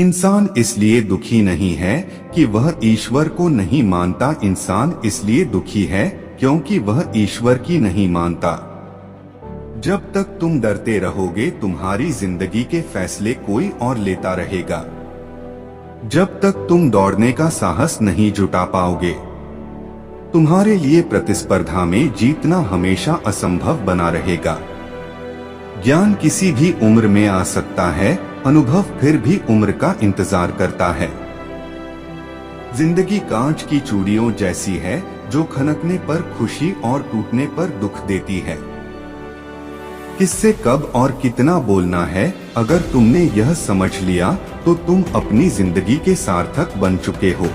इंसान इसलिए दुखी नहीं है कि वह ईश्वर को नहीं मानता, इंसान इसलिए दुखी है क्योंकि वह ईश्वर की नहीं मानता। जब तक तुम डरते रहोगे तुम्हारी जिंदगी के फैसले कोई और लेता रहेगा। जब तक तुम दौड़ने का साहस नहीं जुटा पाओगे तुम्हारे लिए प्रतिस्पर्धा में जीतना हमेशा असंभव बना रहेगा। ज्ञान किसी भी उम्र में आ सकता है, अनुभव फिर भी उम्र का इंतजार करता है। जिंदगी कांच की चूड़ियों जैसी है जो खनकने पर खुशी और टूटने पर दुख देती है। किससे कब और कितना बोलना है, अगर तुमने यह समझ लिया तो तुम अपनी जिंदगी के सार्थक बन चुके हो।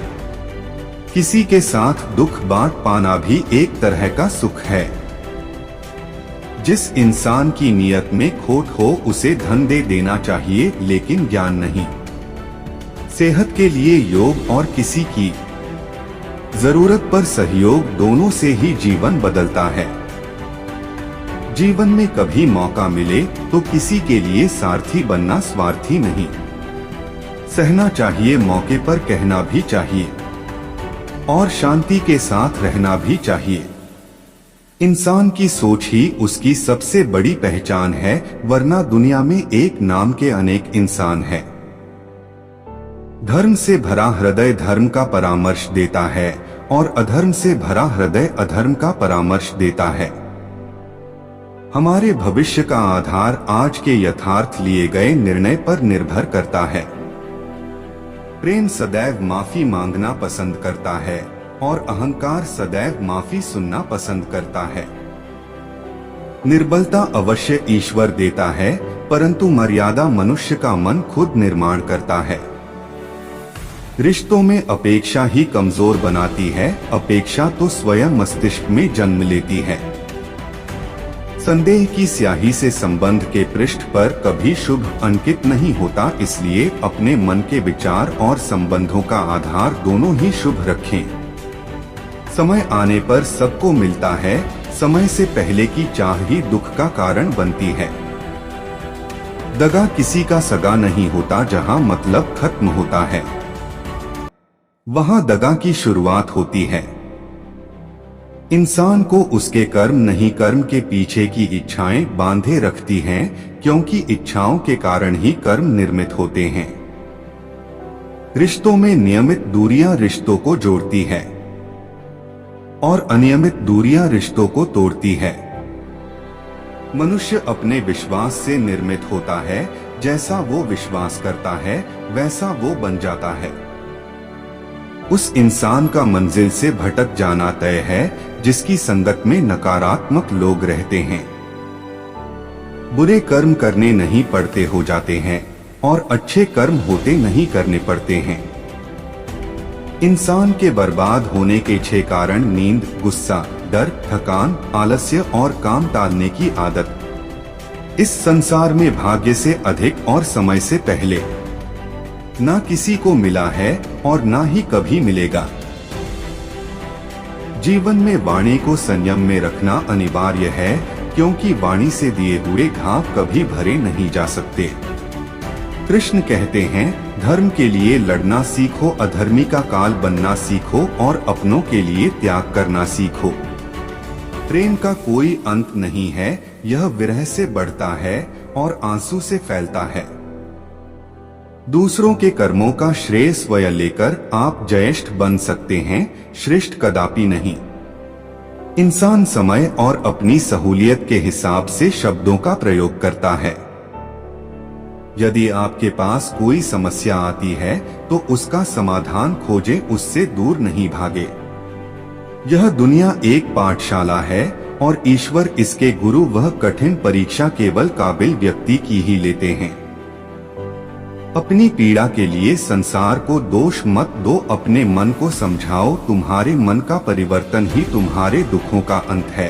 किसी के साथ दुख बांट पाना भी एक तरह का सुख है। जिस इंसान की नीयत में खोट हो उसे धन दे देना चाहिए, लेकिन ज्ञान नहीं। सेहत के लिए योग और किसी की जरूरत पर सहयोग, दोनों से ही जीवन बदलता है। जीवन में कभी मौका मिले तो किसी के लिए सारथी बनना स्वार्थी नहीं। सहना चाहिए, मौके पर कहना भी चाहिए और शांति के साथ रहना भी चाहिए। इंसान की सोच ही उसकी सबसे बड़ी पहचान है, वरना दुनिया में एक नाम के अनेक इंसान हैं। धर्म से भरा हृदय धर्म का परामर्श देता है और अधर्म से भरा हृदय अधर्म का परामर्श देता है। हमारे भविष्य का आधार आज के यथार्थ लिए गए निर्णय पर निर्भर करता है। प्रेम सदैव माफी मांगना पसंद करता है और अहंकार सदैव माफी सुनना पसंद करता है। निर्बलता अवश्य ईश्वर देता है, परंतु मर्यादा मनुष्य का मन खुद निर्माण करता है। रिश्तों में अपेक्षा ही कमजोर बनाती है, अपेक्षा तो स्वयं मस्तिष्क में जन्म लेती है। संदेह की स्याही से संबंध के पृष्ठ पर कभी शुभ अंकित नहीं होता, इसलिए अपने मन के विचार और संबंधों का आधार दोनों ही शुभ रखें। समय आने पर सबको मिलता है, समय से पहले की चाह ही दुख का कारण बनती है। दगा किसी का सगा नहीं होता, जहां मतलब खत्म होता है वहां दगा की शुरुआत होती है। इंसान को उसके कर्म नहीं, कर्म के पीछे की इच्छाएं बांधे रखती हैं, क्योंकि इच्छाओं के कारण ही कर्म निर्मित होते हैं। रिश्तों में नियमित दूरियां रिश्तों को जोड़ती है और अनियमित दूरियां रिश्तों को तोड़ती है। मनुष्य अपने विश्वास से निर्मित होता है, जैसा वो विश्वास करता है वैसा वो बन जाता है। उस इंसान का मंजिल से भटक जाना तय है जिसकी संगत में नकारात्मक लोग रहते हैं। बुरे कर्म करने नहीं पड़ते हो जाते हैं और अच्छे कर्म होते नहीं करने पड़ते हैं। इंसान के बर्बाद होने के 6 कारण: नींद, गुस्सा, डर, थकान, आलस्य और काम टालने की आदत। इस संसार में भाग्य से अधिक और समय से पहले ना किसी को मिला है और ना ही कभी मिलेगा। जीवन में वाणी को संयम में रखना अनिवार्य है, क्योंकि वाणी से दिए हुए घाव कभी भरे नहीं जा सकते। कृष्ण कहते हैं, धर्म के लिए लड़ना सीखो, अधर्मी का काल बनना सीखो और अपनों के लिए त्याग करना सीखो। प्रेम का कोई अंत नहीं है, यह विरह से बढ़ता है और आंसू से फैलता है। दूसरों के कर्मों का श्रेय स्वयं लेकर आप ज्येष्ठ बन सकते हैं, श्रेष्ठ कदापि नहीं। इंसान समय और अपनी सहूलियत के हिसाब से शब्दों का प्रयोग करता है। यदि आपके पास कोई समस्या आती है तो उसका समाधान खोजें, उससे दूर नहीं भागे। यह दुनिया एक पाठशाला है और ईश्वर इसके गुरु, वह कठिन परीक्षा केवल काबिल व्यक्ति की ही लेते हैं। अपनी पीड़ा के लिए संसार को दोष मत दो, अपने मन को समझाओ, तुम्हारे मन का परिवर्तन ही तुम्हारे दुखों का अंत है।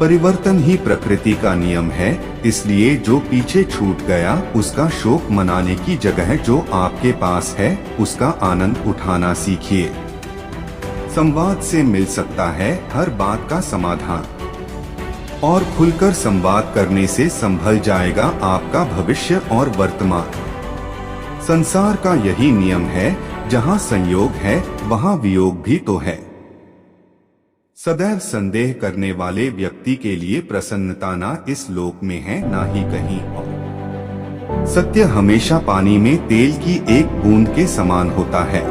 परिवर्तन ही प्रकृति का नियम है, इसलिए जो पीछे छूट गया उसका शोक मनाने की जगह जो आपके पास है उसका आनंद उठाना सीखिए। संवाद से मिल सकता है हर बात का समाधान और खुलकर संवाद करने से संभल जाएगा आपका भविष्य और वर्तमान। संसार का यही नियम है, जहाँ संयोग है वहाँ वियोग भी तो है। सदैव संदेह करने वाले व्यक्ति के लिए प्रसन्नता ना इस लोक में है ना ही कहीं और। सत्य हमेशा पानी में तेल की एक बूंद के समान होता है।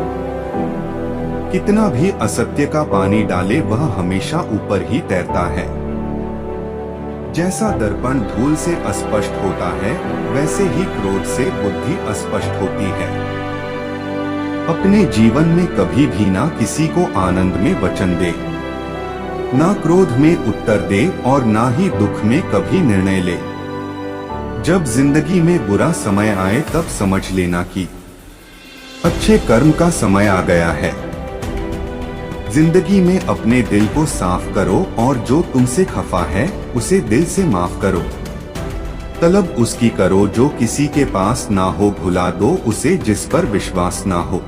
कितना भी असत्य का पानी डाले वह हमेशा ऊपर ही तैरता है। जैसा दर्पण धूल से अस्पष्ट होता है, वैसे ही क्रोध से बुद्धि अस्पष्ट होती है। अपने जीवन में कभी भी ना किसी को आनंद में वचन दे, ना क्रोध में उत्तर दे और ना ही दुख में कभी निर्णय ले। जब जिंदगी में बुरा समय आए तब समझ लेना कि अच्छे कर्म का समय आ गया है। जिंदगी में अपने दिल को साफ करो और जो तुमसे खफा है उसे दिल से माफ करो। तलब उसकी करो जो किसी के पास ना हो, भुला दो उसे जिस पर विश्वास ना हो।